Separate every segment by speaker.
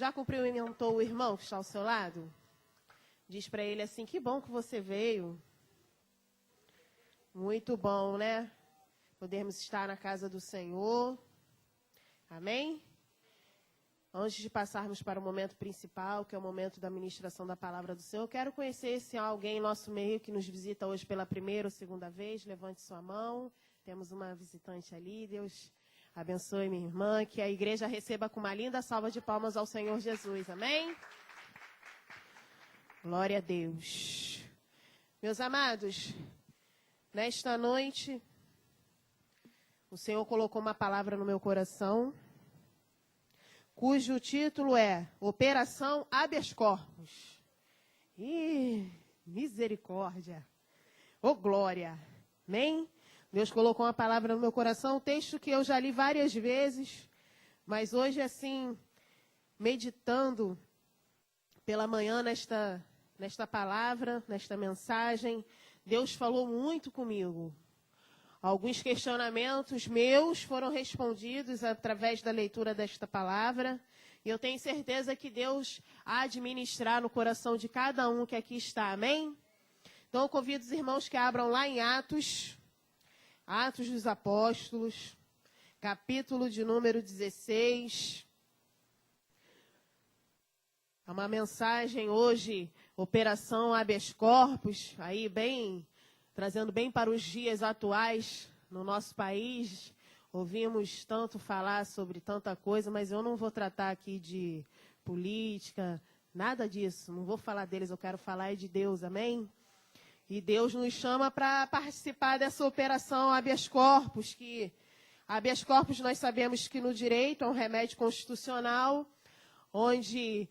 Speaker 1: Já cumprimentou o irmão que está ao seu lado? Diz para ele assim, que bom que você veio. Muito bom, né? Podermos estar na casa do Senhor. Amém? Antes de passarmos para o momento principal, que é o momento da ministração da palavra do Senhor, eu quero conhecer se há alguém em nosso meio que nos visita hoje pela primeira ou segunda vez. Levante sua mão. Temos uma visitante ali. Deus abençoe minha irmã. Que a igreja receba com uma linda salva de palmas ao Senhor Jesus. Amém? Glória a Deus. Meus amados, nesta noite, o Senhor colocou uma palavra no meu coração, cujo título é Operação Habeas Corpus. Ih, misericórdia. Ô, glória. Amém? Deus colocou uma palavra no meu coração, um texto que eu já li várias vezes, mas hoje, assim, meditando pela manhã nesta palavra, nesta mensagem, Deus falou muito comigo. Alguns questionamentos meus foram respondidos através da leitura desta palavra. E eu tenho certeza que Deus há de ministrar no coração de cada um que aqui está. Amém? Então eu convido os irmãos que abram lá em Atos dos Apóstolos, capítulo de número 16. É uma mensagem hoje, Operação Habeas Corpus, aí trazendo bem para os dias atuais no nosso país. Ouvimos tanto falar sobre tanta coisa, mas eu não vou tratar aqui de política, nada disso. Não vou falar deles, eu quero falar de Deus, amém? E Deus nos chama para participar dessa operação habeas corpus, que habeas corpus nós sabemos que no direito é um remédio constitucional, onde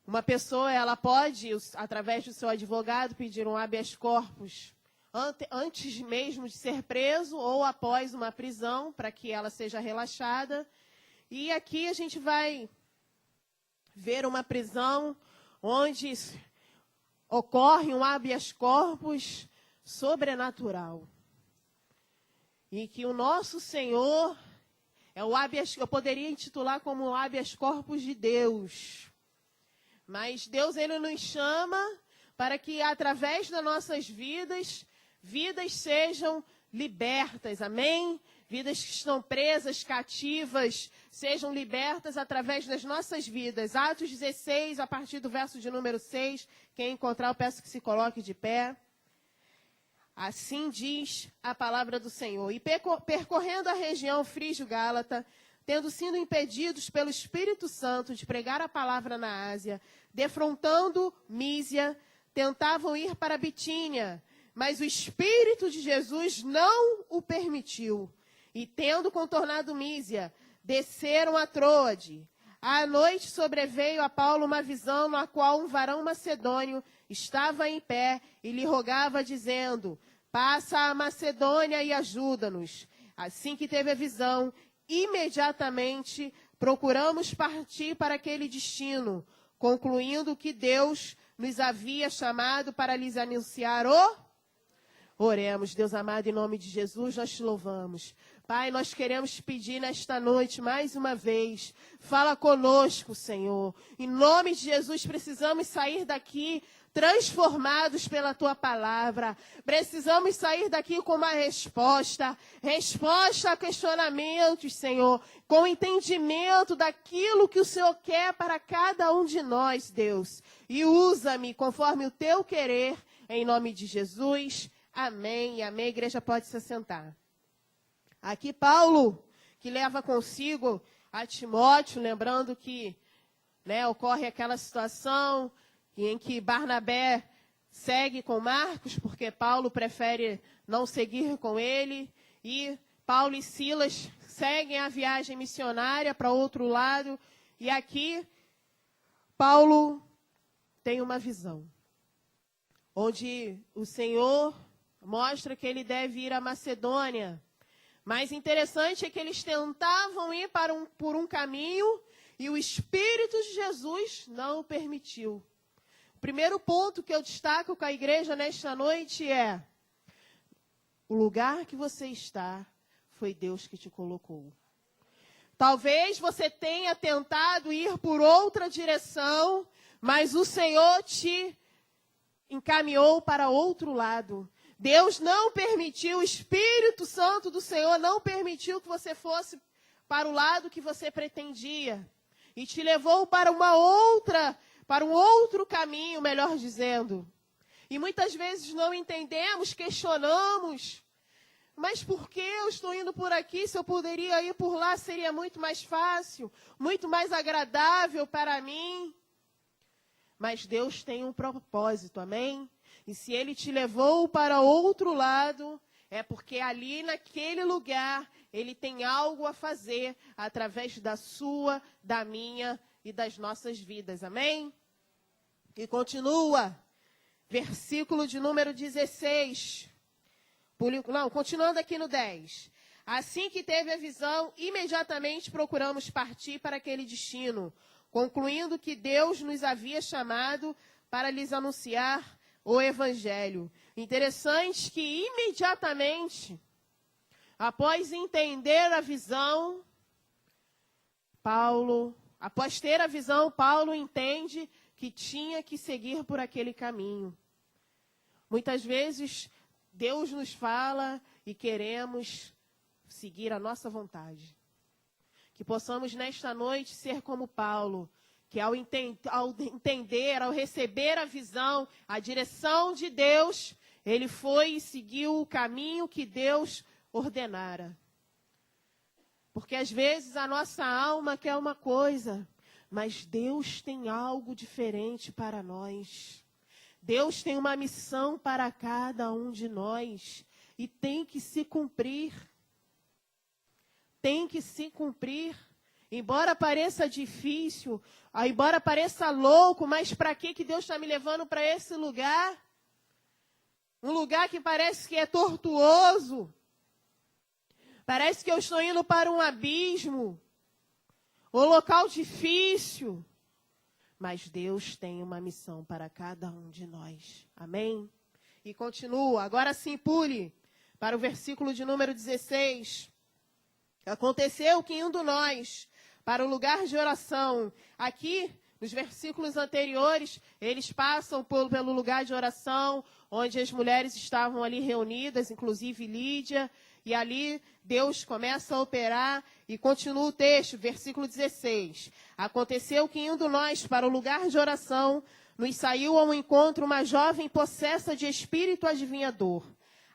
Speaker 1: uma pessoa ela pode, através do seu advogado, pedir um habeas corpus antes mesmo de ser preso ou após uma prisão, para que ela seja relaxada. E aqui a gente vai ver uma prisão onde ocorre um habeas corpus sobrenatural. E que o nosso Senhor é o habeas, eu poderia intitular como o habeas corpus de Deus. Mas Deus, Ele nos chama para que através das nossas vidas sejam libertas, amém? Vidas que estão presas, cativas, sejam libertas através das nossas vidas. Atos 16, a partir do verso de número 6, quem encontrar eu peço que se coloque de pé. Assim diz a palavra do Senhor. E percorrendo a região frígio-gálata, tendo sido impedidos pelo Espírito Santo de pregar a palavra na Ásia, defrontando Mísia, tentavam ir para Bitínia, mas o Espírito de Jesus não o permitiu. E tendo contornado Mísia, desceram a Troade. À noite sobreveio a Paulo uma visão na qual um varão macedônio estava em pé e lhe rogava, dizendo: passa a Macedônia e ajuda-nos. Assim que teve a visão, imediatamente procuramos partir para aquele destino, concluindo que Deus nos havia chamado para lhes anunciar o... Oremos, Deus amado, em nome de Jesus, nós te louvamos. Pai, nós queremos pedir nesta noite, mais uma vez, fala conosco, Senhor. Em nome de Jesus, precisamos sair daqui transformados pela Tua palavra. Precisamos sair daqui com uma resposta a questionamentos, Senhor, com entendimento daquilo que o Senhor quer para cada um de nós, Deus. E usa-me conforme o Teu querer, em nome de Jesus. Amém. Amém. A igreja pode se assentar. Aqui Paulo, que leva consigo a Timóteo, lembrando que ocorre aquela situação em que Barnabé segue com Marcos, porque Paulo prefere não seguir com ele, e Paulo e Silas seguem a viagem missionária para outro lado, e aqui Paulo tem uma visão, onde o Senhor mostra que ele deve ir à Macedônia. Mas interessante é que eles tentavam ir por um caminho e o Espírito de Jesus não o permitiu. O primeiro ponto que eu destaco com a igreja nesta noite é: o lugar que você está foi Deus que te colocou. Talvez você tenha tentado ir por outra direção, mas o Senhor te encaminhou para outro lado. Deus não permitiu, o Espírito Santo do Senhor não permitiu que você fosse para o lado que você pretendia. E te levou para para um outro caminho, melhor dizendo. E muitas vezes não entendemos, questionamos. Mas por que eu estou indo por aqui? Se eu poderia ir por lá, seria muito mais fácil, muito mais agradável para mim. Mas Deus tem um propósito, amém? E se Ele te levou para outro lado, é porque ali naquele lugar, Ele tem algo a fazer através da sua, da minha e das nossas vidas, amém? E continua, versículo de número 16. Continuando aqui no 10. Assim que teve a visão, imediatamente procuramos partir para aquele destino, concluindo que Deus nos havia chamado para lhes anunciar o Evangelho. Interessante que imediatamente, após entender a visão, após ter a visão, Paulo entende que tinha que seguir por aquele caminho. Muitas vezes, Deus nos fala e queremos seguir a nossa vontade. Que possamos nesta noite ser como Paulo, que ao entender, ao receber a visão, a direção de Deus, ele foi e seguiu o caminho que Deus ordenara. Porque às vezes a nossa alma quer uma coisa, mas Deus tem algo diferente para nós. Deus tem uma missão para cada um de nós e tem que se cumprir. Tem que se cumprir. Embora pareça difícil, embora pareça louco, mas para que Deus está me levando para esse lugar? Um lugar que parece que é tortuoso. Parece que eu estou indo para um abismo. Um local difícil. Mas Deus tem uma missão para cada um de nós. Amém? E continua. Agora sim, pule para o versículo de número 16. Aconteceu que indo nós para o lugar de oração. Aqui, nos versículos anteriores, eles passam pelo lugar de oração, onde as mulheres estavam ali reunidas, inclusive Lídia. E ali Deus começa a operar e continua o texto, versículo 16. Aconteceu que indo nós para o lugar de oração, nos saiu ao encontro uma jovem possessa de espírito adivinhador,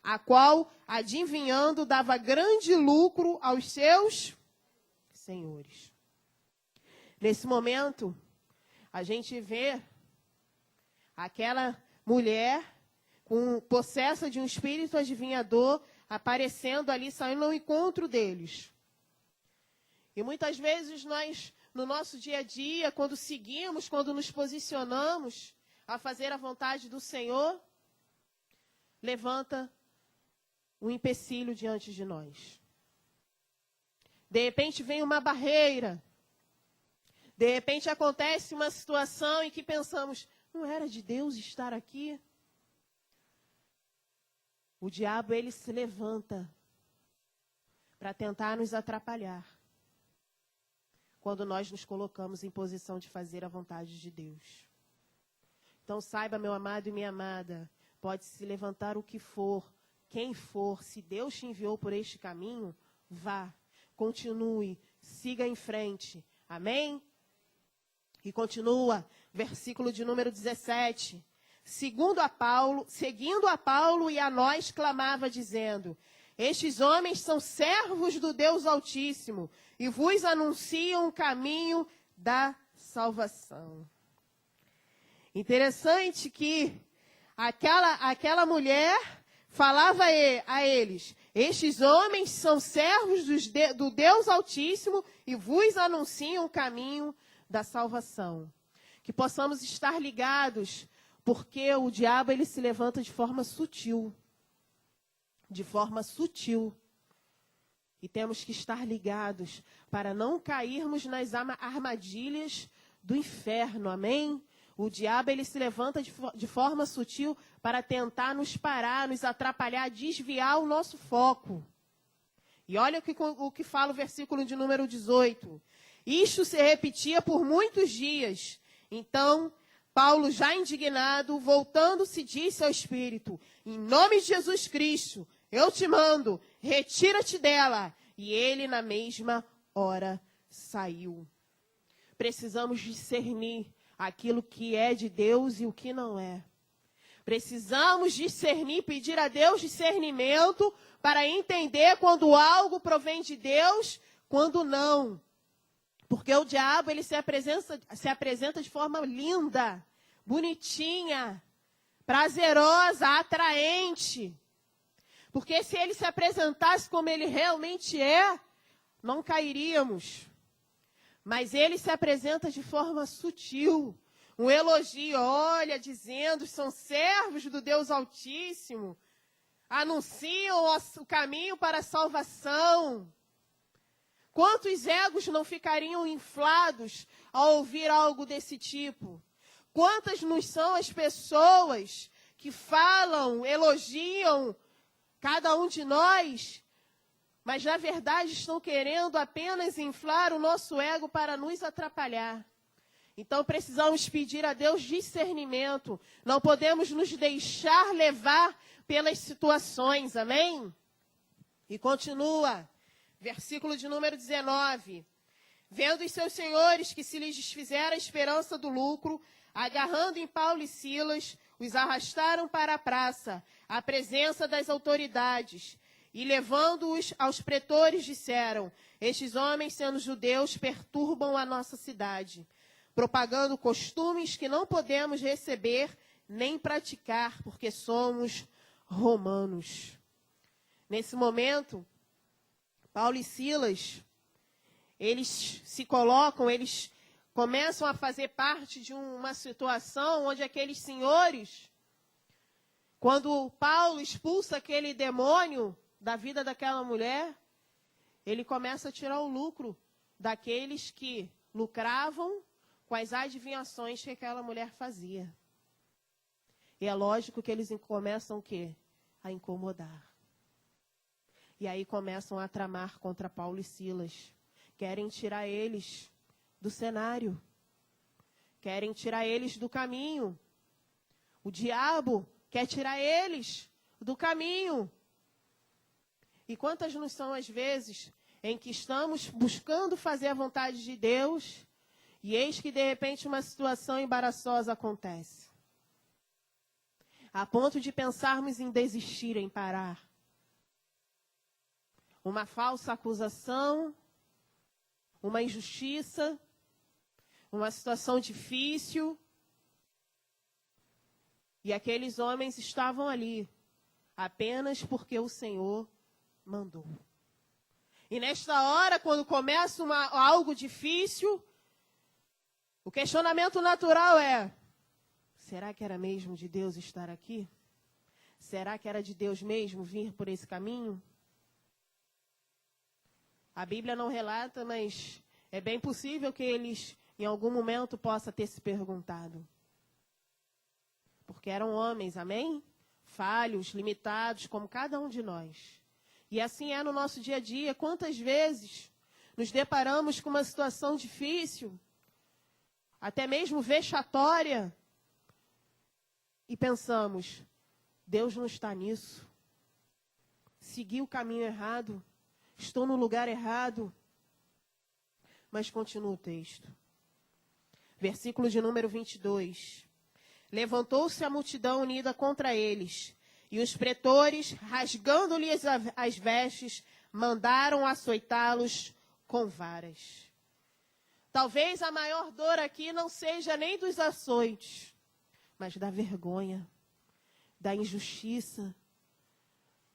Speaker 1: a qual, adivinhando, dava grande lucro aos seus senhores. Nesse momento, a gente vê aquela mulher possessa de um espírito adivinhador aparecendo ali, saindo ao encontro deles. E muitas vezes nós, no nosso dia a dia, quando seguimos, quando nos posicionamos a fazer a vontade do Senhor, levanta um empecilho diante de nós. De repente vem uma barreira. De repente acontece uma situação em que pensamos, não era de Deus estar aqui? O diabo, ele se levanta para tentar nos atrapalhar quando nós nos colocamos em posição de fazer a vontade de Deus. Então saiba, meu amado e minha amada, pode se levantar o que for, quem for, se Deus te enviou por este caminho, vá, continue, siga em frente. Amém? E continua, versículo de número 17. Seguindo a Paulo e a nós, clamava, dizendo: estes homens são servos do Deus Altíssimo e vos anunciam o caminho da salvação. Interessante que aquela mulher falava a eles: estes homens são servos do Deus Altíssimo e vos anunciam o caminho da salvação. Que possamos estar ligados, porque o diabo, ele se levanta de forma sutil. De forma sutil. E temos que estar ligados para não cairmos nas armadilhas do inferno. Amém? O diabo, ele se levanta de forma sutil para tentar nos parar, nos atrapalhar, desviar o nosso foco. E olha o que fala o versículo de número 18. Isto se repetia por muitos dias. Então, Paulo, já indignado, voltando-se, disse ao Espírito: em nome de Jesus Cristo, eu te mando, retira-te dela. E ele, na mesma hora, saiu. Precisamos discernir aquilo que é de Deus e o que não é. Precisamos discernir, pedir a Deus discernimento para entender quando algo provém de Deus, quando não. Porque o diabo ele se apresenta de forma linda, bonitinha, prazerosa, atraente. Porque se ele se apresentasse como ele realmente é, não cairíamos. Mas ele se apresenta de forma sutil. Um elogio, olha, dizendo, são servos do Deus Altíssimo. Anunciam o caminho para a salvação. Quantos egos não ficariam inflados ao ouvir algo desse tipo? Quantas não são as pessoas que falam, elogiam cada um de nós, mas na verdade estão querendo apenas inflar o nosso ego para nos atrapalhar. Então precisamos pedir a Deus discernimento. Não podemos nos deixar levar pelas situações, amém? E continua, versículo de número 19. Vendo os seus senhores que se lhes desfizera a esperança do lucro, agarrando em Paulo e Silas, os arrastaram para a praça, à presença das autoridades, e levando-os aos pretores, disseram: estes homens, sendo judeus, perturbam a nossa cidade, propagando costumes que não podemos receber nem praticar, porque somos romanos. Nesse momento, Paulo e Silas, eles se colocam, eles começam a fazer parte de uma situação onde aqueles senhores, quando Paulo expulsa aquele demônio da vida daquela mulher, ele começa a tirar o lucro daqueles que lucravam com as adivinhações que aquela mulher fazia. E é lógico que eles começam o quê? A incomodar. E aí começam a tramar contra Paulo e Silas. Querem tirar eles do cenário. Querem tirar eles do caminho. O diabo quer tirar eles do caminho. E quantas não são as vezes em que estamos buscando fazer a vontade de Deus e eis que de repente uma situação embaraçosa acontece. A ponto de pensarmos em desistir, em parar. Uma falsa acusação, uma injustiça, uma situação difícil. E aqueles homens estavam ali apenas porque o Senhor mandou. E nesta hora, quando começa algo difícil, o questionamento natural é: será que era mesmo de Deus estar aqui? Será que era de Deus mesmo vir por esse caminho? A Bíblia não relata, mas é bem possível que eles, em algum momento, possam ter se perguntado. Porque eram homens, amém? Falhos, limitados, como cada um de nós. E assim é no nosso dia a dia. Quantas vezes nos deparamos com uma situação difícil, até mesmo vexatória, e pensamos: Deus não está nisso. Segui o caminho errado. Estou no lugar errado. Mas continua o texto. Versículo de número 22. Levantou-se a multidão unida contra eles, e os pretores, rasgando-lhes as vestes, mandaram açoitá-los com varas. Talvez a maior dor aqui não seja nem dos açoites, mas da vergonha, da injustiça.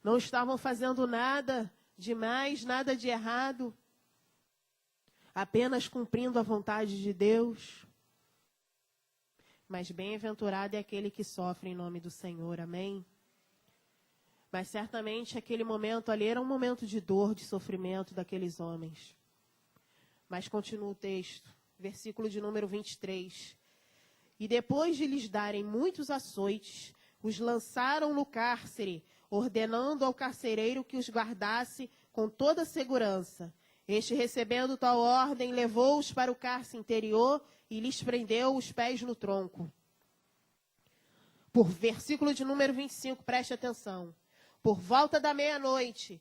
Speaker 1: Não estavam fazendo nada demais, nada de errado, apenas cumprindo a vontade de Deus. Mas bem-aventurado é aquele que sofre em nome do Senhor, amém? Mas certamente aquele momento ali era um momento de dor, de sofrimento daqueles homens. Mas continua o texto, versículo de número 23. E depois de lhes darem muitos açoites, os lançaram no cárcere, ordenando ao carcereiro que os guardasse com toda segurança. Este, recebendo tal ordem, levou-os para o cárcere interior e lhes prendeu os pés no tronco. Versículo de número 25, preste atenção. Por volta da meia-noite,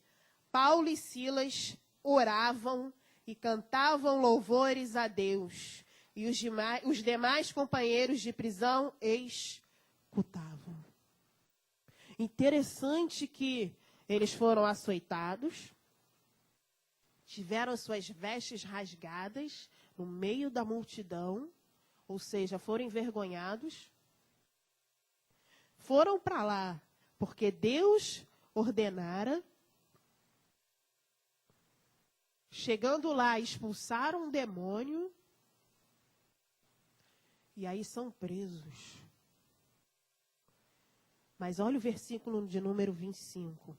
Speaker 1: Paulo e Silas oravam e cantavam louvores a Deus. E os demais companheiros de prisão escutavam. Interessante que eles foram açoitados, tiveram suas vestes rasgadas no meio da multidão, ou seja, foram envergonhados. Foram para lá porque Deus ordenara. Chegando lá, expulsaram um demônio. E aí são presos. Mas olha o versículo de número 25.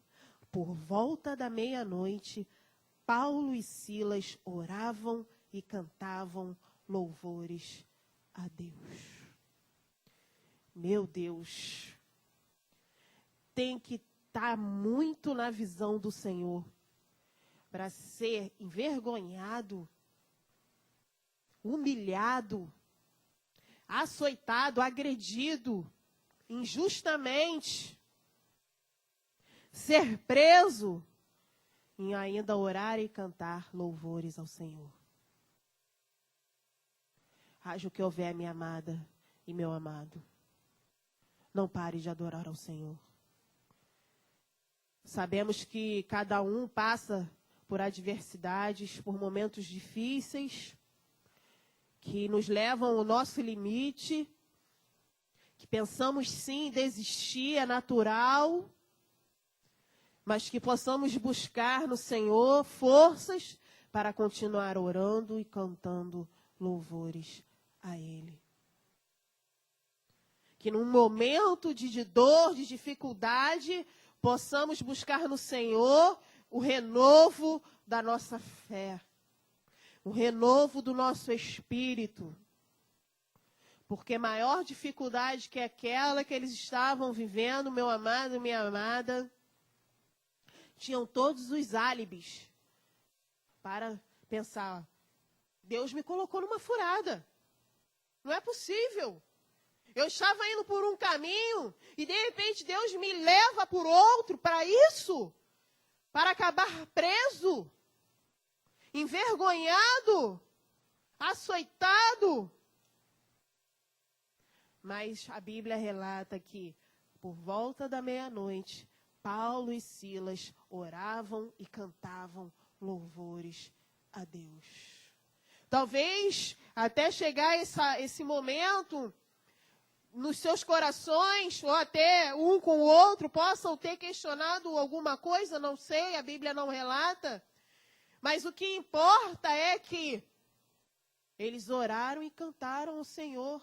Speaker 1: Por volta da meia-noite, Paulo e Silas oravam e cantavam louvores a Deus. Meu Deus, tem que estar muito na visão do Senhor para ser envergonhado, humilhado, açoitado, agredido injustamente, ser preso e ainda orar e cantar louvores ao Senhor. Haja o que houver, minha amada e meu amado. Não pare de adorar ao Senhor. Sabemos que cada um passa por adversidades, por momentos difíceis, que nos levam ao nosso limite, que pensamos sim em desistir, é natural, mas que possamos buscar no Senhor forças para continuar orando e cantando louvores a Ele. Que num momento de dor, de dificuldade, possamos buscar no Senhor o renovo da nossa fé, o renovo do nosso espírito. Porque maior dificuldade que aquela que eles estavam vivendo, meu amado e minha amada, tinham todos os álibis para pensar, Deus me colocou numa furada. Não é possível. Eu estava indo por um caminho e de repente Deus me leva por outro para isso, para acabar preso, envergonhado, açoitado. Mas a Bíblia relata que por volta da meia-noite, Paulo e Silas oravam e cantavam louvores a Deus. Talvez até chegar esse momento, nos seus corações, ou até um com o outro, possam ter questionado alguma coisa, não sei, a Bíblia não relata. Mas o que importa é que eles oraram e cantaram ao Senhor.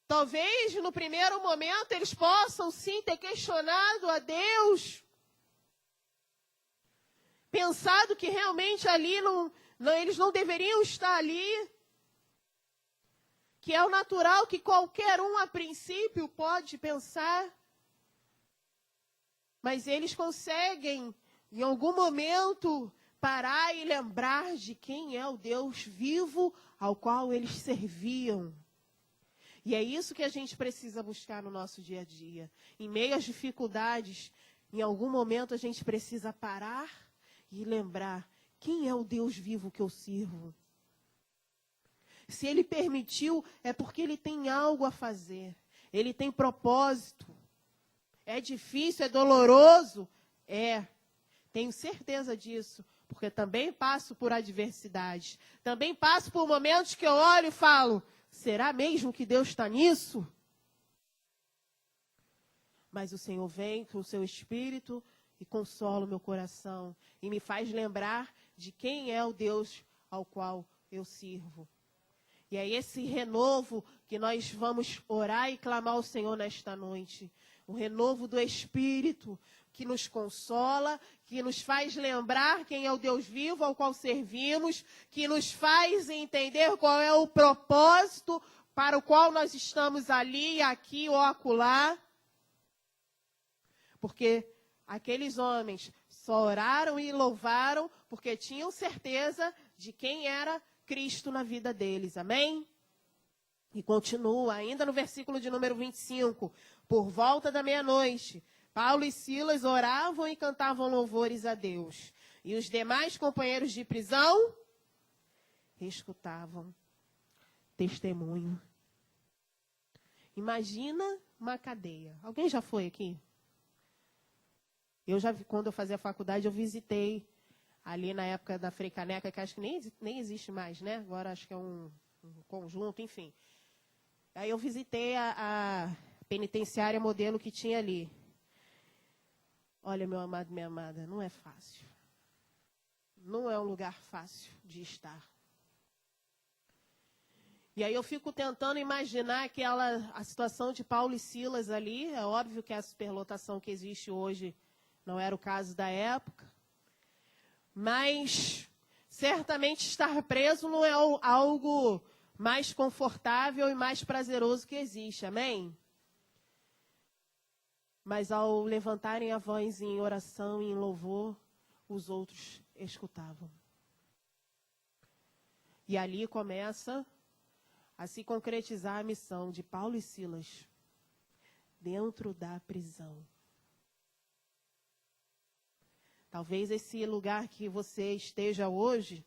Speaker 1: Talvez no primeiro momento eles possam sim ter questionado a Deus, pensado que realmente ali eles não deveriam estar ali, que é o natural que qualquer um a princípio pode pensar, mas eles conseguem em algum momento parar e lembrar de quem é o Deus vivo ao qual eles serviam. E é isso que a gente precisa buscar no nosso dia a dia. Em meio às dificuldades, em algum momento a gente precisa parar e lembrar quem é o Deus vivo que eu sirvo. Se Ele permitiu, é porque Ele tem algo a fazer. Ele tem propósito. É difícil, é doloroso? É. Tenho certeza disso, porque também passo por adversidades. Também passo por momentos que eu olho e falo, será mesmo que Deus está nisso? Mas o Senhor vem com o seu Espírito e consola o meu coração. E me faz lembrar de quem é o Deus ao qual eu sirvo. E é esse renovo que nós vamos orar e clamar ao Senhor nesta noite. O renovo do Espírito que nos consola, que nos faz lembrar quem é o Deus vivo ao qual servimos, que nos faz entender qual é o propósito para o qual nós estamos ali, aqui ou acolá. Porque aqueles homens só oraram e louvaram porque tinham certeza de quem era Cristo na vida deles. Amém? E continua, ainda no versículo de número 25. Por volta da meia-noite, Paulo e Silas oravam e cantavam louvores a Deus. E os demais companheiros de prisão escutavam. Testemunho. Imagina uma cadeia. Alguém já foi aqui? Quando eu fazia faculdade, eu visitei ali na época da Frei Caneca, que acho que nem existe mais, né? Agora acho que é um conjunto, enfim. Aí eu visitei a penitenciária modelo que tinha ali. Olha, meu amado, minha amada, não é fácil. Não é um lugar fácil de estar. E aí eu fico tentando imaginar a situação de Paulo e Silas ali. É óbvio que a superlotação que existe hoje não era o caso da época. Mas certamente estar preso não é algo mais confortável e mais prazeroso que existe. Amém? Mas ao levantarem a voz em oração e em louvor, os outros escutavam. E ali começa a se concretizar a missão de Paulo e Silas dentro da prisão. Talvez esse lugar que você esteja hoje,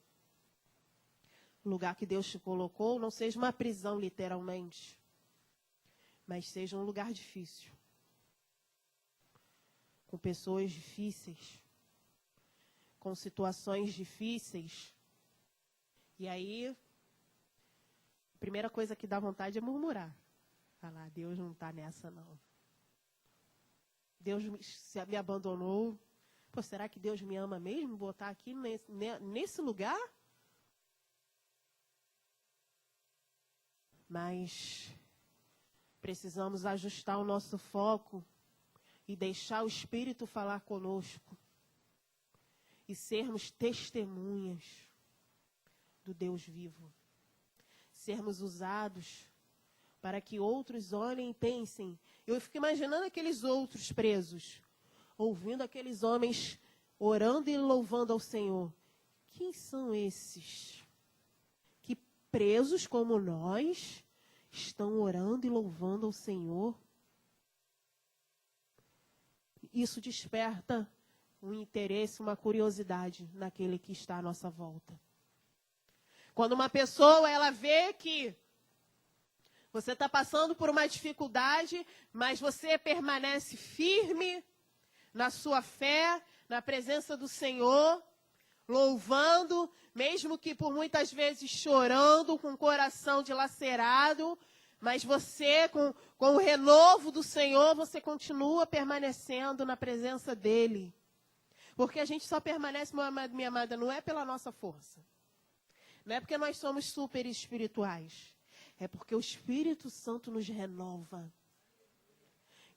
Speaker 1: o lugar que Deus te colocou, não seja uma prisão literalmente, mas seja um lugar difícil, com pessoas difíceis, com situações difíceis. E aí, a primeira coisa que dá vontade é murmurar. Falar, Deus não está nessa não. Deus me abandonou. Pô, será que Deus me ama mesmo? Botar aqui nesse lugar? Mas precisamos ajustar o nosso foco e deixar o Espírito falar conosco. E sermos testemunhas do Deus vivo. Sermos usados para que outros olhem e pensem. Eu fico imaginando aqueles outros presos, ouvindo aqueles homens orando e louvando ao Senhor. Quem são esses que, presos como nós, estão orando e louvando ao Senhor? Isso desperta um interesse, uma curiosidade naquele que está à nossa volta. Quando uma pessoa, ela vê que você está passando por uma dificuldade, mas você permanece firme na sua fé, na presença do Senhor, louvando, mesmo que por muitas vezes chorando, com o coração dilacerado, mas você, com o renovo do Senhor, você continua permanecendo na presença dEle. Porque a gente só permanece, meu amado, minha amada, não é pela nossa força. Não é porque nós somos super espirituais. É porque o Espírito Santo nos renova.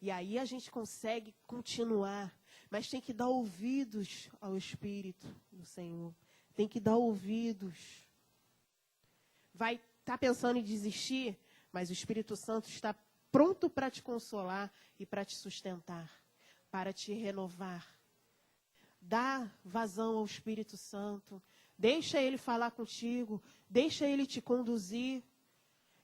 Speaker 1: E aí a gente consegue continuar. Mas tem que dar ouvidos ao Espírito do Senhor. Tem que dar ouvidos. Vai estar pensando em desistir, mas o Espírito Santo está pronto para te consolar e para te sustentar, para te renovar. Dá vazão ao Espírito Santo. Deixa Ele falar contigo. Deixa Ele te conduzir.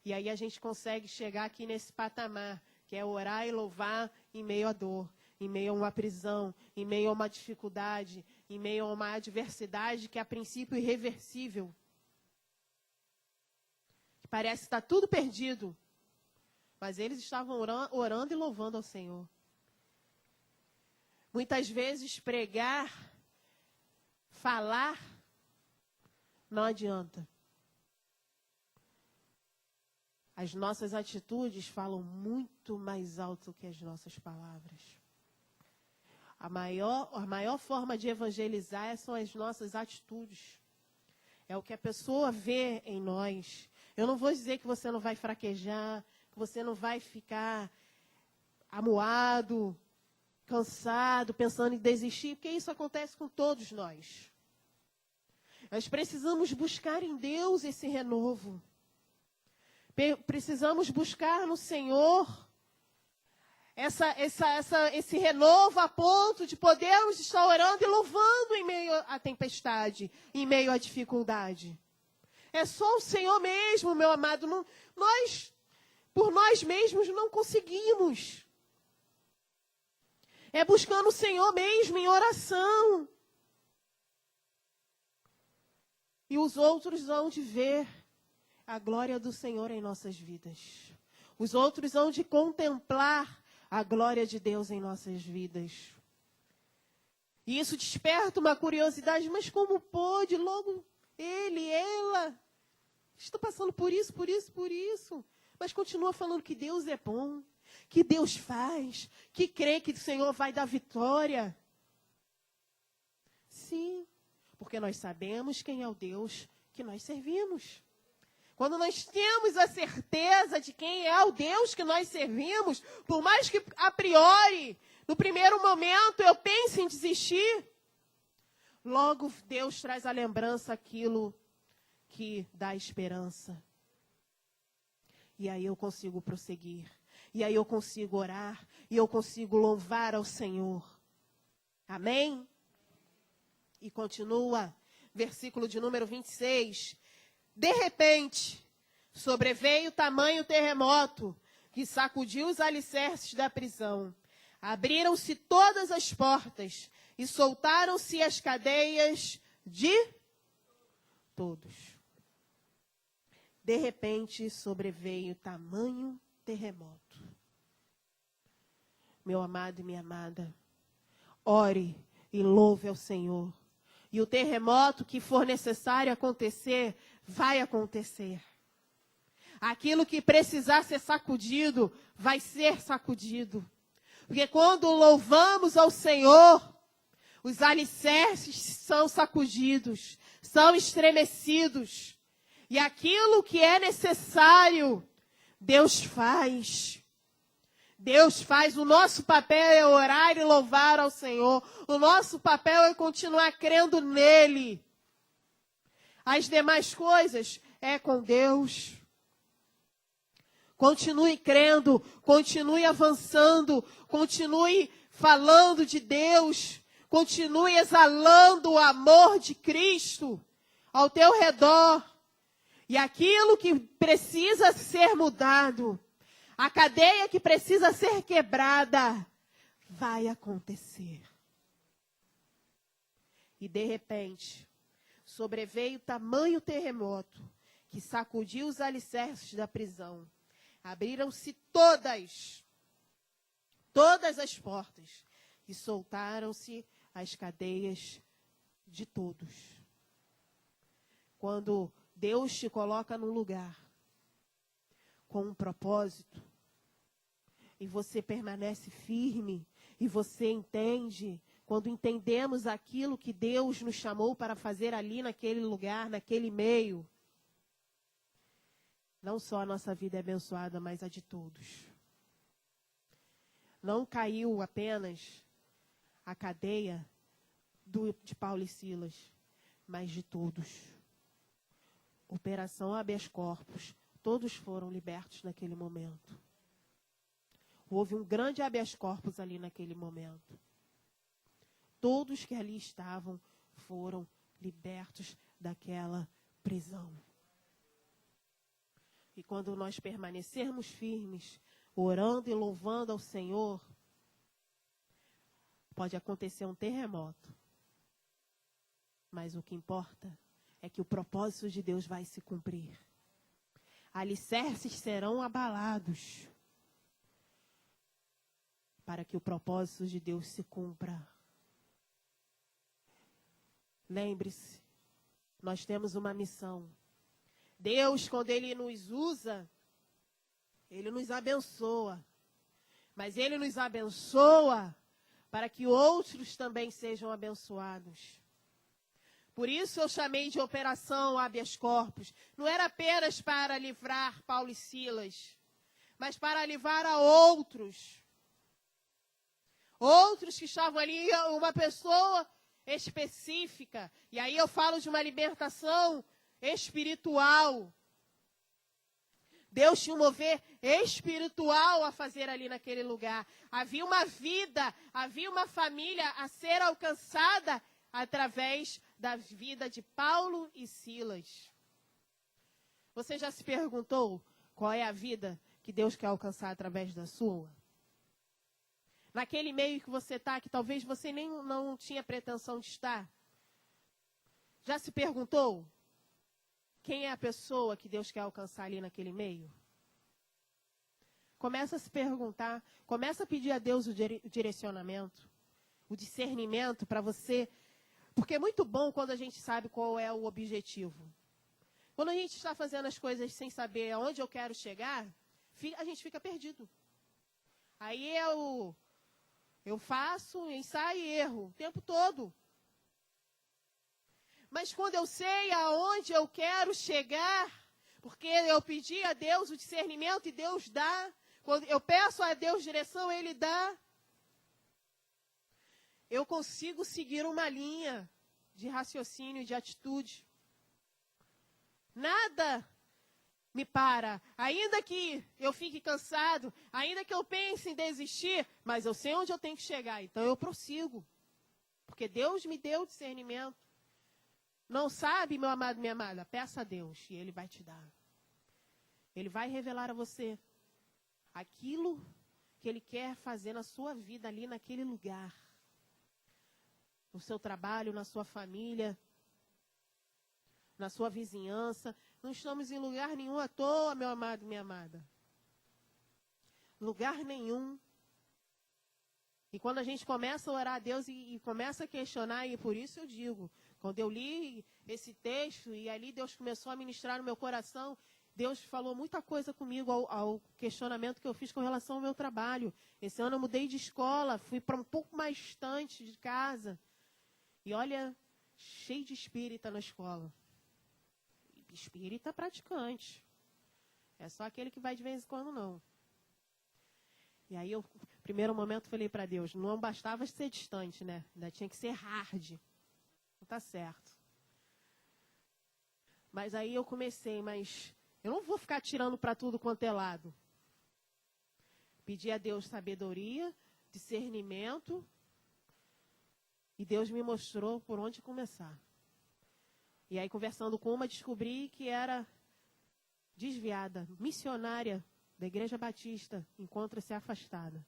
Speaker 1: E aí a gente consegue chegar aqui nesse patamar, que é orar e louvar em meio à dor, em meio a uma prisão, em meio a uma dificuldade, em meio a uma adversidade que é a princípio irreversível. Parece que está tudo perdido. Mas eles estavam orando e louvando ao Senhor. Muitas vezes pregar, falar, não adianta. As nossas atitudes falam muito mais alto que as nossas palavras. A maior forma de evangelizar são as nossas atitudes. É o que a pessoa vê em nós. Eu não vou dizer que você não vai fraquejar, que você não vai ficar amuado, cansado, pensando em desistir, porque isso acontece com todos nós. Nós precisamos buscar em Deus esse renovo. Precisamos buscar no Senhor esse renovo a ponto de podermos estar orando e louvando em meio à tempestade, em meio à dificuldade. É só o Senhor mesmo, meu amado. Nós, por nós mesmos, não conseguimos. É buscando o Senhor mesmo em oração. E os outros hão de ver a glória do Senhor em nossas vidas. Os outros hão de contemplar a glória de Deus em nossas vidas. E isso desperta uma curiosidade, mas como pôde logo ele, ela, está passando por isso, mas continua falando que Deus é bom, que Deus faz, que crê que o Senhor vai dar vitória. Sim, porque nós sabemos quem é o Deus que nós servimos. Quando nós temos a certeza de quem é o Deus que nós servimos, por mais que a priori, no primeiro momento, eu pense em desistir, logo Deus traz à lembrança aquilo que dá esperança. E aí eu consigo prosseguir. E aí eu consigo orar. E eu consigo louvar ao Senhor. Amém? E continua, versículo de número 26. De repente, sobreveio tamanho terremoto que sacudiu os alicerces da prisão. Abriram-se todas as portas e soltaram-se as cadeias de todos. De repente, sobreveio tamanho terremoto. Meu amado e minha amada, ore e louve ao Senhor. E o terremoto que for necessário acontecer, vai acontecer. Aquilo que precisar ser sacudido, vai ser sacudido. Porque quando louvamos ao Senhor, os alicerces são sacudidos, são estremecidos. E aquilo que é necessário, Deus faz. Deus faz. O nosso papel é orar e louvar ao Senhor. O nosso papel é continuar crendo nele. As demais coisas é com Deus. Continue crendo, continue avançando, continue falando de Deus, continue exalando o amor de Cristo ao teu redor. E aquilo que precisa ser mudado, a cadeia que precisa ser quebrada, vai acontecer. E de repente, sobreveio tamanho terremoto que sacudiu os alicerces da prisão. Abriram-se todas as portas e soltaram-se as cadeias de todos. Quando Deus te coloca num lugar com um propósito e você permanece firme e você entende, quando entendemos aquilo que Deus nos chamou para fazer ali naquele lugar, naquele meio, não só a nossa vida é abençoada, mas a de todos. Não caiu apenas a cadeia de Paulo e Silas, mas de todos. Operação habeas corpus, todos foram libertos naquele momento. Houve um grande habeas corpus ali naquele momento. Todos que ali estavam foram libertos daquela prisão. E quando nós permanecermos firmes, orando e louvando ao Senhor, pode acontecer um terremoto. Mas o que importa é que o propósito de Deus vai se cumprir. Alicerces serão abalados para que o propósito de Deus se cumpra. Lembre-se, nós temos uma missão. Deus, quando Ele nos usa, Ele nos abençoa. Mas Ele nos abençoa para que outros também sejam abençoados. Por isso eu chamei de operação habeas corpus. Não era apenas para livrar Paulo e Silas, mas para livrar a outros. Outros que estavam ali, uma pessoa específica. E aí eu falo de uma libertação espiritual. Deus tinha um mover espiritual a fazer ali naquele lugar. Havia uma vida, havia uma família a ser alcançada através da vida de Paulo e Silas. Você já se perguntou qual é a vida que Deus quer alcançar através da sua? Naquele meio que você está, que talvez você nem não tinha pretensão de estar. Já se perguntou quem é a pessoa que Deus quer alcançar ali naquele meio? Começa a se perguntar, começa a pedir a Deus o direcionamento, o discernimento para você. Porque é muito bom quando a gente sabe qual é o objetivo. Quando a gente está fazendo as coisas sem saber aonde eu quero chegar, a gente fica perdido. Aí eu faço, ensaio e erro o tempo todo. Mas quando eu sei aonde eu quero chegar, porque eu pedi a Deus o discernimento e Deus dá, quando eu peço a Deus direção, Ele dá, eu consigo seguir uma linha de raciocínio e de atitude. Nada me para. Ainda que eu fique cansado, ainda que eu pense em desistir, mas eu sei onde eu tenho que chegar, então eu prossigo. Porque Deus me deu discernimento. Não sabe, meu amado, minha amada? Peça a Deus e Ele vai te dar. Ele vai revelar a você aquilo que Ele quer fazer na sua vida ali naquele lugar. No seu trabalho, na sua família, na sua vizinhança. Não estamos em lugar nenhum à toa, meu amado, minha amada. Lugar nenhum. E quando a gente começa a orar a Deus e começa a questionar, e por isso eu digo, quando eu li esse texto e ali Deus começou a ministrar no meu coração, Deus falou muita coisa comigo ao questionamento que eu fiz com relação ao meu trabalho. Esse ano eu mudei de escola, fui para um pouco mais distante de casa. E olha, cheio de espírita na escola. Espírita praticante. É só aquele que vai de vez em quando, não. E aí eu, no primeiro momento, falei para Deus, não bastava ser distante, né? Ainda tinha que ser hard. Não tá certo. Mas aí eu comecei, mas eu não vou ficar tirando para tudo quanto é lado. Pedi a Deus sabedoria, discernimento, e Deus me mostrou por onde começar. E aí, conversando com uma, descobri que era desviada, missionária da Igreja Batista, encontra-se afastada.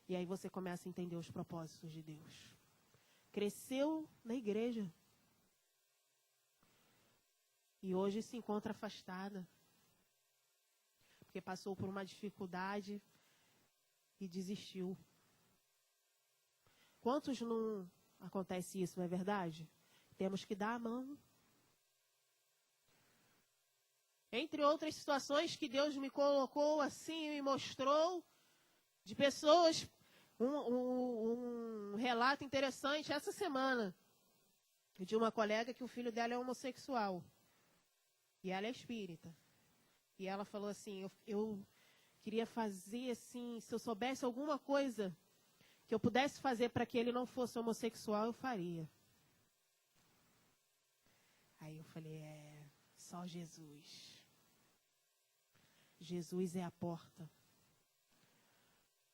Speaker 1: E aí você começa a entender os propósitos de Deus. Cresceu na igreja. E hoje se encontra afastada. Porque passou por uma dificuldade e desistiu. Quantos não acontece isso, não é verdade? Temos que dar a mão. Entre outras situações que Deus me colocou assim, me mostrou, de pessoas, um relato interessante essa semana, de uma colega que o filho dela é homossexual. E ela é espírita. E ela falou assim, eu queria fazer assim, se eu soubesse alguma coisa que eu pudesse fazer para que ele não fosse homossexual, eu faria. Aí eu falei, só Jesus. Jesus é a porta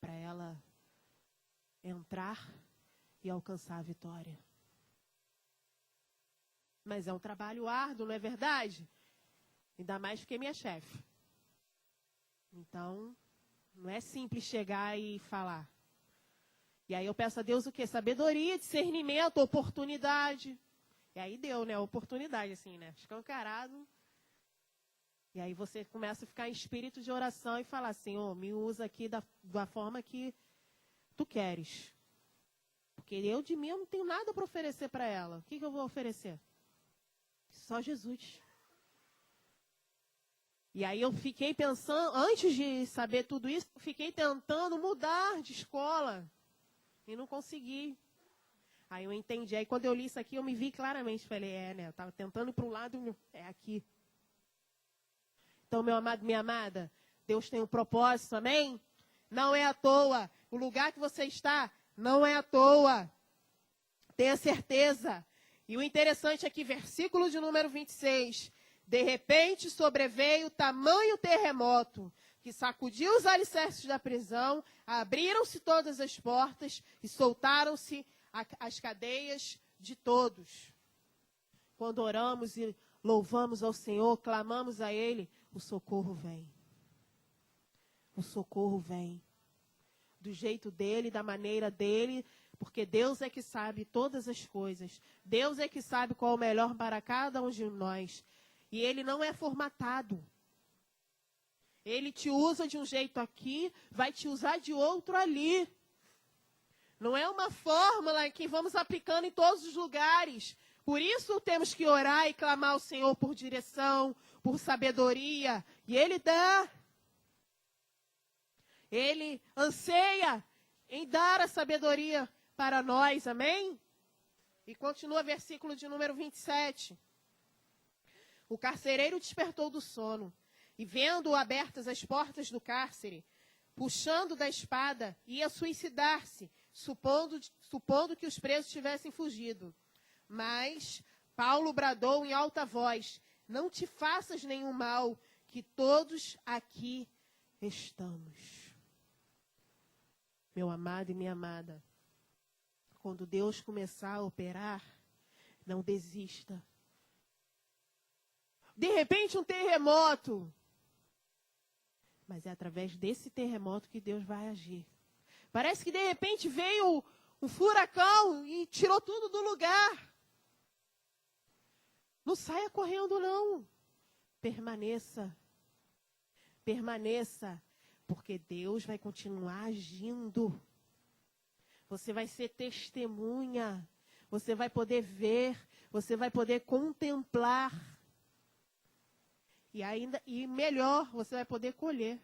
Speaker 1: para ela entrar e alcançar a vitória. Mas é um trabalho árduo, não é verdade? Ainda mais porque é minha chefe. Então, não é simples chegar e falar. E aí eu peço a Deus o quê? Sabedoria, discernimento, oportunidade. E aí deu, né? Oportunidade, assim, né? Escancarado. E aí você começa a ficar em espírito de oração e falar, Senhor, me usa aqui da forma que tu queres. Porque eu de mim eu não tenho nada para oferecer para ela. O que eu vou oferecer? Só Jesus. E aí eu fiquei pensando, antes de saber tudo isso, eu fiquei tentando mudar de escola. E não consegui. Aí eu entendi. Aí quando eu li isso aqui, eu me vi claramente. Falei, né? Eu estava tentando ir para um lado, é aqui. Então, meu amado, minha amada, Deus tem um propósito, amém? Não é à toa. O lugar que você está não é à toa. Tenha certeza. E o interessante é que, versículo de número 26, De repente sobreveio tamanho terremoto, que sacudiu os alicerces da prisão, abriram-se todas as portas e soltaram-se as cadeias de todos. Quando oramos e louvamos ao Senhor, clamamos a Ele, o socorro vem. O socorro vem. Do jeito dele, da maneira dele, porque Deus é que sabe todas as coisas. Deus é que sabe qual é o melhor para cada um de nós. E Ele não é formatado. Ele te usa de um jeito aqui, vai te usar de outro ali. Não é uma fórmula que vamos aplicando em todos os lugares. Por isso temos que orar e clamar ao Senhor por direção, por sabedoria. E Ele dá. Ele anseia em dar a sabedoria para nós, amém? E continua versículo de número 27. O carcereiro despertou do sono, e vendo abertas as portas do cárcere, puxando da espada, ia suicidar-se, supondo que os presos tivessem fugido. Mas Paulo bradou em alta voz, não te faças nenhum mal, que todos aqui estamos. Meu amado e minha amada, quando Deus começar a operar, não desista. De repente um terremoto. Mas é através desse terremoto que Deus vai agir. Parece que de repente veio um furacão e tirou tudo do lugar. Não saia correndo, não. Permaneça. Permaneça. Porque Deus vai continuar agindo. Você vai ser testemunha. Você vai poder ver. Você vai poder contemplar. E melhor, você vai poder colher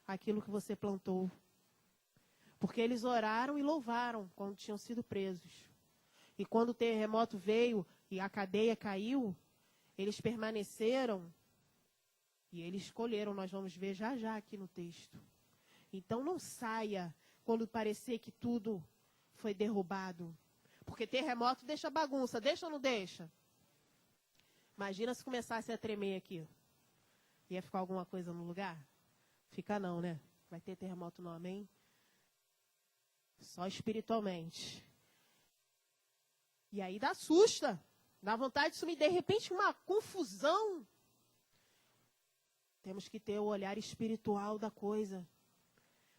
Speaker 1: aquilo que você plantou. Porque eles oraram e louvaram quando tinham sido presos. E quando o terremoto veio e a cadeia caiu, eles permaneceram e eles colheram. Nós vamos ver já já aqui no texto. Então não saia quando parecer que tudo foi derrubado. Porque terremoto deixa bagunça, deixa ou não deixa? Imagina se começasse a tremer aqui. Ia ficar alguma coisa no lugar? Fica não, né? Vai ter terremoto não, amém? Só espiritualmente. E aí dá assusta. Dá vontade de sumir. De repente uma confusão. Temos que ter o olhar espiritual da coisa.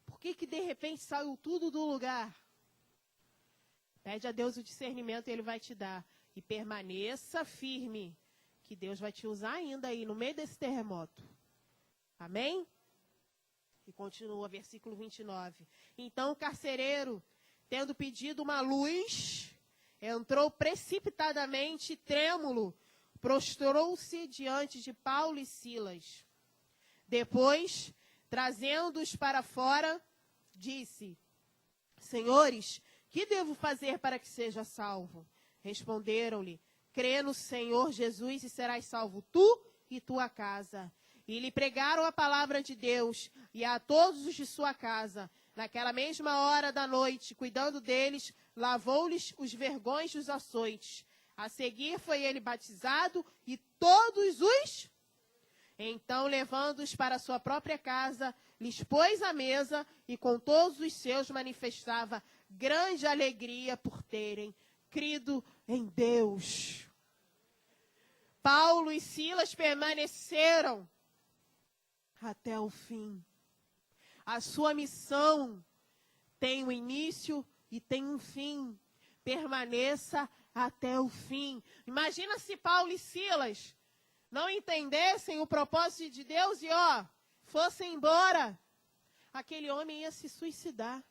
Speaker 1: Por que de repente saiu tudo do lugar? Pede a Deus o discernimento e Ele vai te dar. E permaneça firme. Que Deus vai te usar ainda aí no meio desse terremoto. Amém? E continua, versículo 29. Então o carcereiro, tendo pedido uma luz, entrou precipitadamente, trêmulo, prostrou-se diante de Paulo e Silas. Depois, trazendo-os para fora, disse: Senhores, que devo fazer para que seja salvo? Responderam-lhe: crê no Senhor Jesus e serás salvo tu e tua casa. E lhe pregaram a palavra de Deus e a todos os de sua casa. Naquela mesma hora da noite, cuidando deles, lavou-lhes os vergões dos açoites. A seguir foi ele batizado e todos os... Então, levando-os para sua própria casa, lhes pôs à mesa e com todos os seus manifestava grande alegria por terem crido em Deus. Paulo e Silas permaneceram até o fim. A sua missão tem um início e tem um fim. Permaneça até o fim. Imagina se Paulo e Silas não entendessem o propósito de Deus e, fossem embora. Aquele homem ia se suicidar.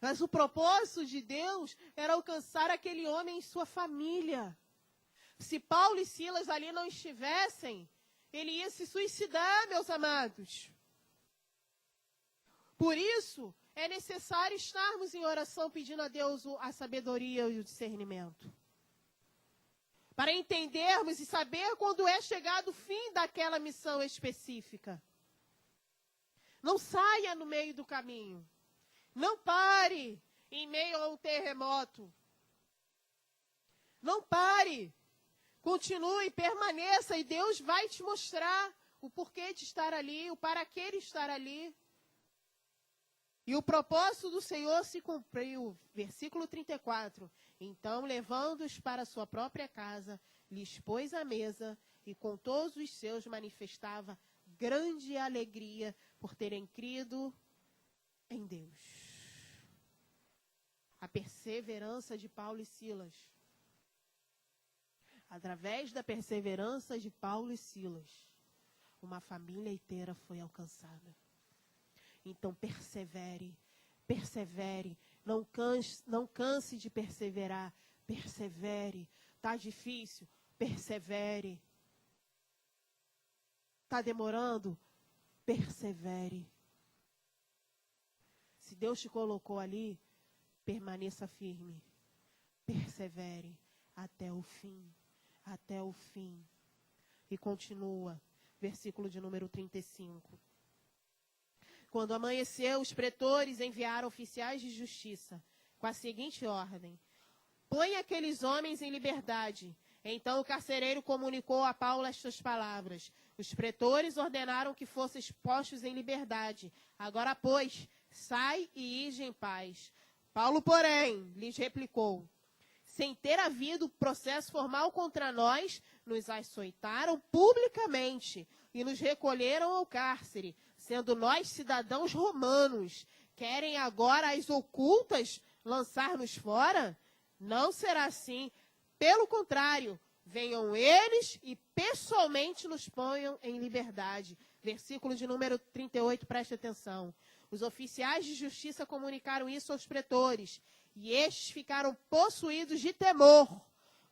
Speaker 1: Mas o propósito de Deus era alcançar aquele homem e sua família. Se Paulo e Silas ali não estivessem, ele ia se suicidar, meus amados. Por isso, é necessário estarmos em oração pedindo a Deus a sabedoria e o discernimento. Para entendermos e saber quando é chegado o fim daquela missão específica. Não saia no meio do caminho. Não pare em meio a um terremoto. Não pare. Continue, permaneça, e Deus vai te mostrar o porquê de estar ali, o para que ele estar ali. E o propósito do Senhor se cumpriu. Versículo 34. Então, levando-os para sua própria casa, lhes pôs à mesa, e com todos os seus manifestava grande alegria por terem crido em Deus. A perseverança de Paulo e Silas. Através da perseverança de Paulo e Silas, uma família inteira foi alcançada. Então persevere, persevere, não canse de perseverar, persevere. Está difícil? Persevere. Está demorando? Persevere. Se Deus te colocou ali, permaneça firme, persevere até o fim, até o fim. E continua, versículo de número 35. Quando amanheceu, os pretores enviaram oficiais de justiça, com a seguinte ordem: põe aqueles homens em liberdade. Então o carcereiro comunicou a Paulo estas palavras: os pretores ordenaram que fossem postos em liberdade. Agora, pois, sai e ide em paz. Paulo, porém, lhes replicou: sem ter havido processo formal contra nós, nos açoitaram publicamente e nos recolheram ao cárcere, sendo nós cidadãos romanos. Querem agora às ocultas lançar-nos fora? Não será assim. Pelo contrário, venham eles e pessoalmente nos ponham em liberdade. Versículo de número 38, preste atenção. Os oficiais de justiça comunicaram isso aos pretores, e estes ficaram possuídos de temor,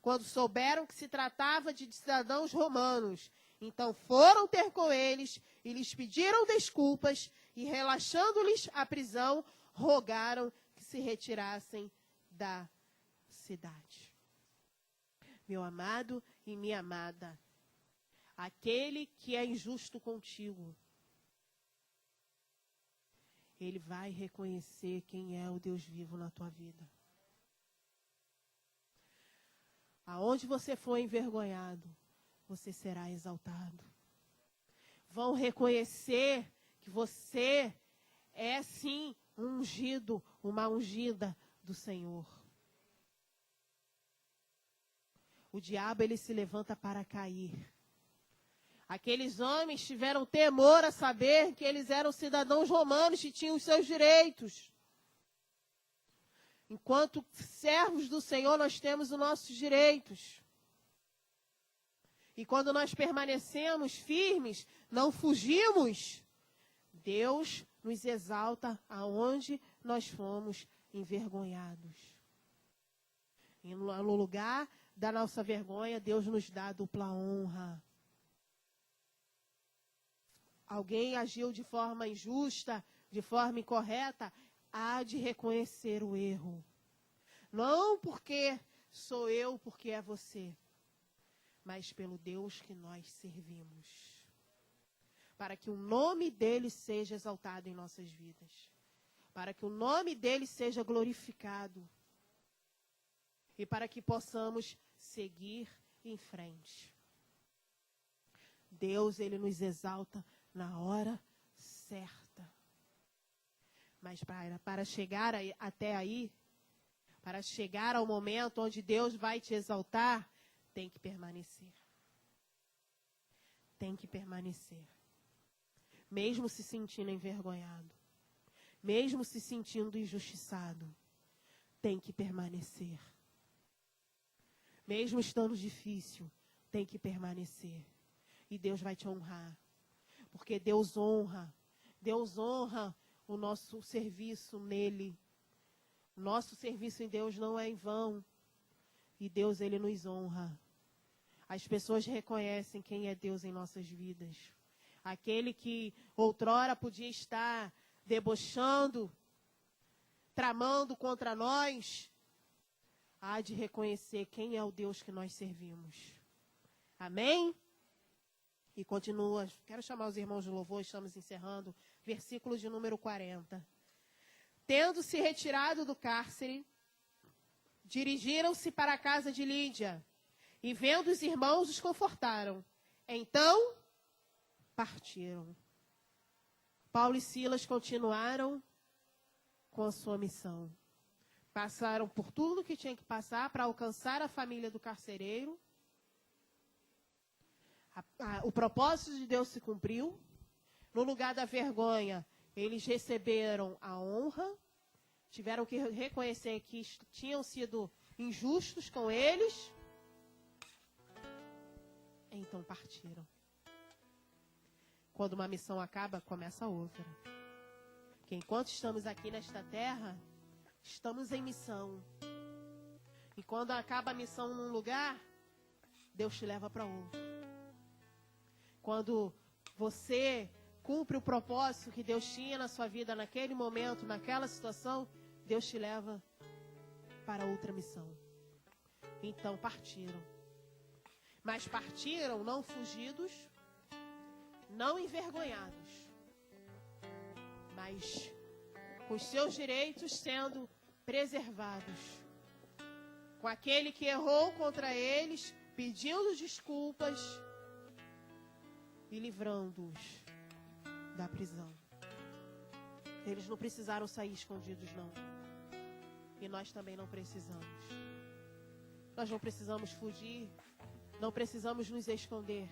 Speaker 1: quando souberam que se tratava de cidadãos romanos. Então foram ter com eles e lhes pediram desculpas, e relaxando-lhes a prisão, rogaram que se retirassem da cidade. Meu amado e minha amada, aquele que é injusto contigo, ele vai reconhecer quem é o Deus vivo na tua vida. Aonde você for envergonhado, você será exaltado. Vão reconhecer que você é sim um ungido, uma ungida do Senhor. O diabo, ele se levanta para cair. Aqueles homens tiveram temor a saber que eles eram cidadãos romanos e tinham os seus direitos. Enquanto servos do Senhor, nós temos os nossos direitos. E quando nós permanecemos firmes, não fugimos, Deus nos exalta aonde nós fomos envergonhados. E no lugar da nossa vergonha, Deus nos dá dupla honra. Alguém agiu de forma injusta, de forma incorreta, há de reconhecer o erro. Não porque sou eu, porque é você, mas pelo Deus que nós servimos. Para que o nome dele seja exaltado em nossas vidas. Para que o nome dele seja glorificado. E para que possamos seguir em frente. Deus, ele nos exalta na hora certa. Mas para chegar até aí, para chegar ao momento onde Deus vai te exaltar, tem que permanecer. Tem que permanecer. Mesmo se sentindo envergonhado, mesmo se sentindo injustiçado, tem que permanecer. Mesmo estando difícil, tem que permanecer. E Deus vai te honrar. Porque Deus honra o nosso serviço nele. Nosso serviço em Deus não é em vão. E Deus, ele nos honra. As pessoas reconhecem quem é Deus em nossas vidas. Aquele que outrora podia estar debochando, tramando contra nós, há de reconhecer quem é o Deus que nós servimos. Amém? E continua, quero chamar os irmãos de louvor, estamos encerrando, versículo de número 40. Tendo se retirado do cárcere, dirigiram-se para a casa de Lídia, E vendo os irmãos, os confortaram. Então, partiram. Paulo e Silas continuaram com a sua missão. Passaram por tudo que tinha que passar para alcançar a família do carcereiro. O propósito de Deus se cumpriu. No lugar da vergonha, eles receberam a honra. Tiveram que reconhecer que tinham sido injustos com eles. Então partiram. Quando uma missão acaba, começa outra. Porque enquanto estamos aqui nesta terra, estamos em missão. E quando acaba a missão num lugar, Deus te leva para outro. Quando você cumpre o propósito que Deus tinha na sua vida naquele momento, naquela situação, Deus te leva para outra missão. Então partiram. Mas partiram não fugidos, não envergonhados, mas com os seus direitos sendo preservados. Com aquele que errou contra eles, pedindo desculpas e livrando-os da prisão. Eles não precisaram sair escondidos, não. E nós também não precisamos. Nós não precisamos fugir, não precisamos nos esconder.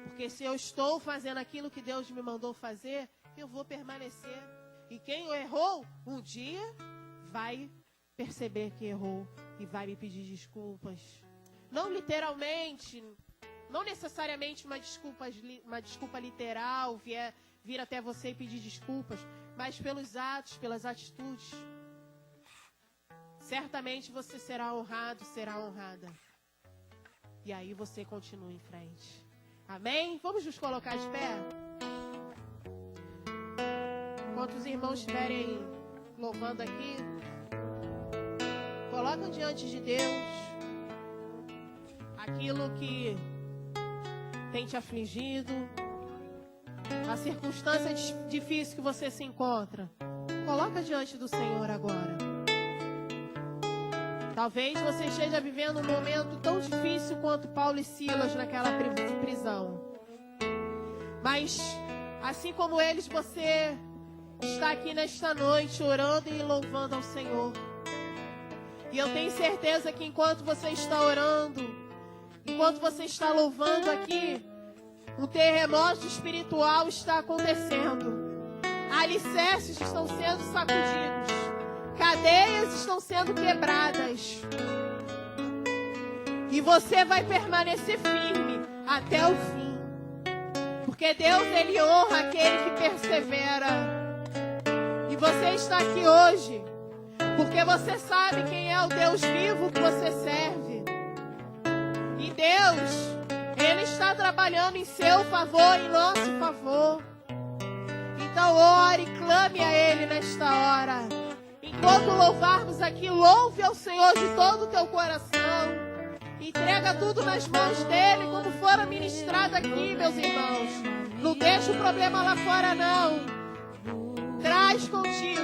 Speaker 1: Porque se eu estou fazendo aquilo que Deus me mandou fazer, eu vou permanecer. E quem errou, um dia vai perceber que errou e vai me pedir desculpas. Não literalmente, não necessariamente uma desculpa literal, vir até você e pedir desculpas, mas pelos atos, pelas atitudes. Certamente você será honrado, será honrada. E aí você continua em frente. Amém? Vamos nos colocar de pé? Enquanto os irmãos estiverem louvando aqui, coloca diante de Deus aquilo que tem te afligido, a circunstância difícil que você se encontra. Coloca diante do Senhor agora. Talvez você esteja vivendo um momento tão difícil quanto Paulo e Silas naquela prisão. Mas, assim como eles, você está aqui nesta noite orando e louvando ao Senhor. E eu tenho certeza que enquanto você está orando, enquanto você está louvando aqui, um terremoto espiritual está acontecendo. Alicerces estão sendo sacudidos. Cadeias estão sendo quebradas. E você vai permanecer firme até o fim. Porque Deus, Ele honra aquele que persevera. E você está aqui hoje porque você sabe quem é o Deus vivo que você serve. E Deus, Ele está trabalhando em seu favor, em nosso favor. Então ore e clame a Ele nesta hora. Enquanto louvarmos aqui, louve ao Senhor de todo o teu coração. Entrega tudo nas mãos dEle, como fora ministrado aqui, meus irmãos. Não deixa o problema lá fora, não. Traz contigo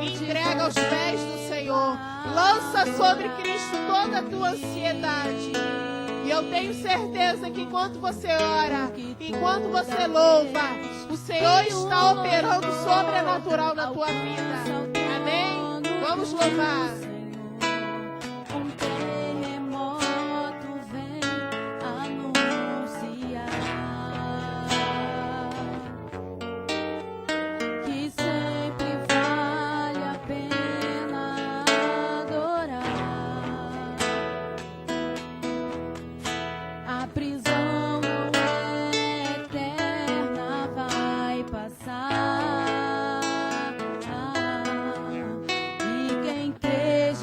Speaker 1: e entrega aos pés do Senhor. Lança sobre Cristo toda a tua ansiedade. E eu tenho certeza que enquanto você ora, enquanto você louva, o Senhor está operando sobrenatural na tua vida. Amém? Vamos louvar.
Speaker 2: Um terremoto vem anunciar que sempre vale a pena adorar. A prisão não é eterna, vai passar. E quem crê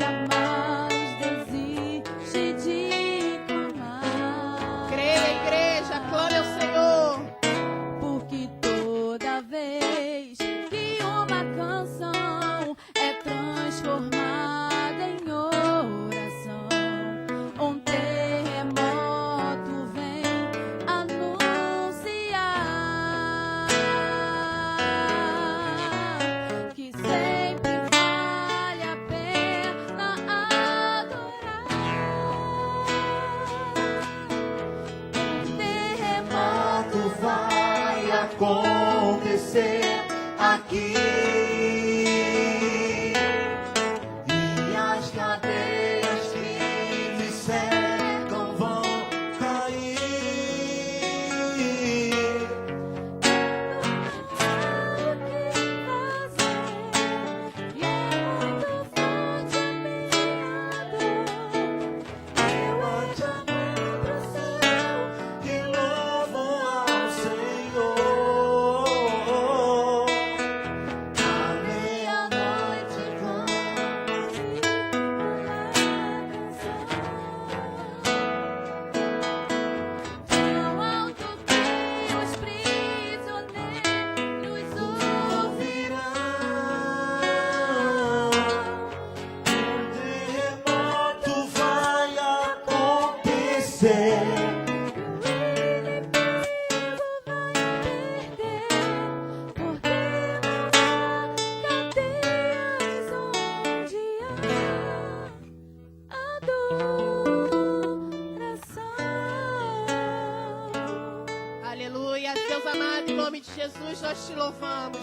Speaker 3: acontecer aqui. E as cadeias que me cercam vão cair. Levante a mão pro céu e louvo ao Senhor. À meia-noite
Speaker 2: Tão alto que os prisioneiros ouvirão.
Speaker 3: Um terremoto vai acontecer.
Speaker 1: Aleluia, Deus amado, em nome de Jesus nós te louvamos.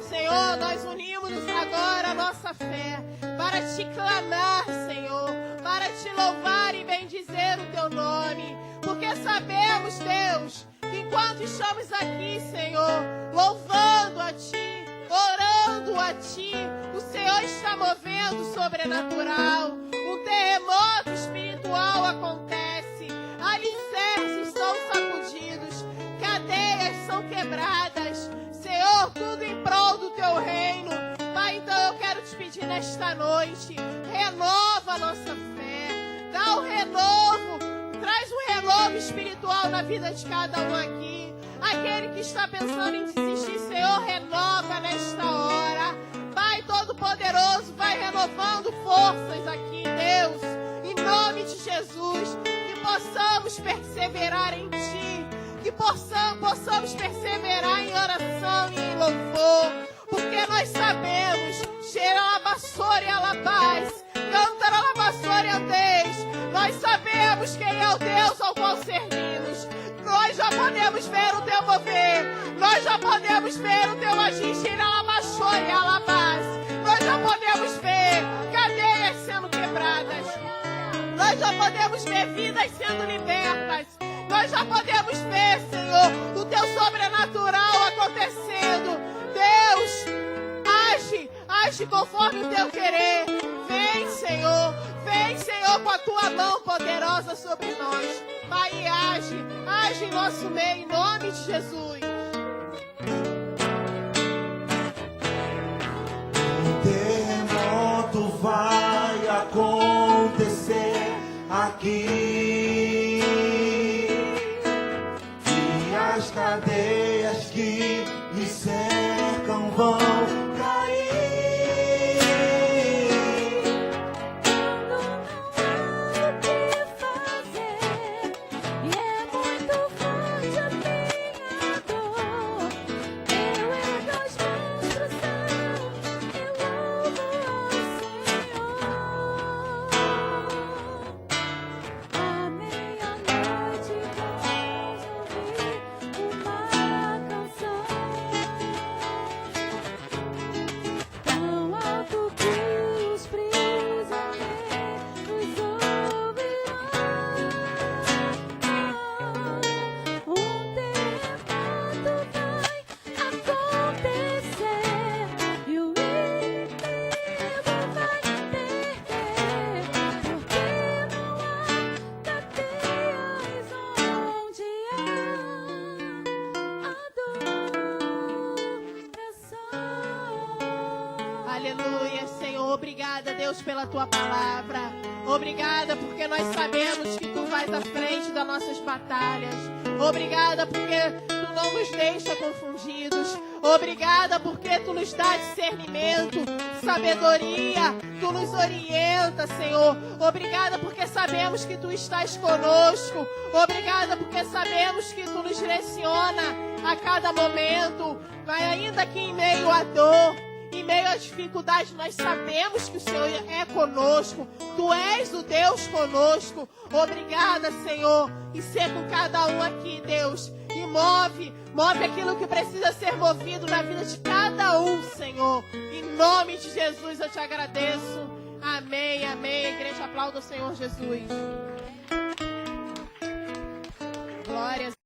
Speaker 1: Senhor, nós unimos agora a nossa fé para te clamar, Senhor, para te louvar e bendizer o teu nome, porque sabemos, Deus, que enquanto estamos aqui, Senhor, louvando a ti, orando a ti, o Senhor está movendo o sobrenatural, um terremoto espiritual acontece, alicerces são sacudidos, cadeias são quebradas, Senhor, tudo em prol do teu reino. Pai, então eu quero te pedir nesta noite, renova a nossa fé, dá um renovo, traz um renovo espiritual na vida de cada um aqui. Aquele que está pensando em desistir, Senhor, renova nesta hora. Pai Todo-Poderoso, vai renovando forças aqui, Deus, em nome de Jesus, que possamos perseverar em Ti, que possamos perseverar em oração e em louvor, porque nós sabemos, cheira a vassoura e a lapaz, canta a vassoura e a Deus, nós sabemos quem é o Deus ao qual servimos, nós já podemos ver o teu mover, nós já podemos ver o teu agir, cheira a vassoura e a lapaz, nós já podemos ver cadeias sendo quebradas, nós já podemos ver vidas sendo libertas, nós já podemos ver, Senhor, o teu sobrenatural acontecendo. Deus, age conforme o teu querer. Vem, Senhor, com a tua mão poderosa sobre nós. Pai, age em nosso meio, em nome de Jesus.
Speaker 3: Um terremoto vai acontecer aqui. E as cadeias que me cercam vão cair.
Speaker 1: Aleluia, Senhor, obrigada, Deus, pela tua palavra. Obrigada porque nós sabemos que tu vais à frente das nossas batalhas. Obrigada porque tu não nos deixa confundidos. Obrigada porque tu nos dá discernimento, sabedoria, tu nos orienta, Senhor. Obrigada porque sabemos que tu estás conosco. Obrigada porque sabemos que tu nos direciona a cada momento. Mas ainda que em meio à dor, em meio à dificuldade, nós sabemos que o Senhor é conosco. Tu és o Deus conosco. Obrigada, Senhor. E ser com cada um aqui, Deus. E move aquilo que precisa ser movido na vida de cada um, Senhor. Em nome de Jesus eu te agradeço. Amém, amém. A igreja aplauda o Senhor Jesus. Glórias.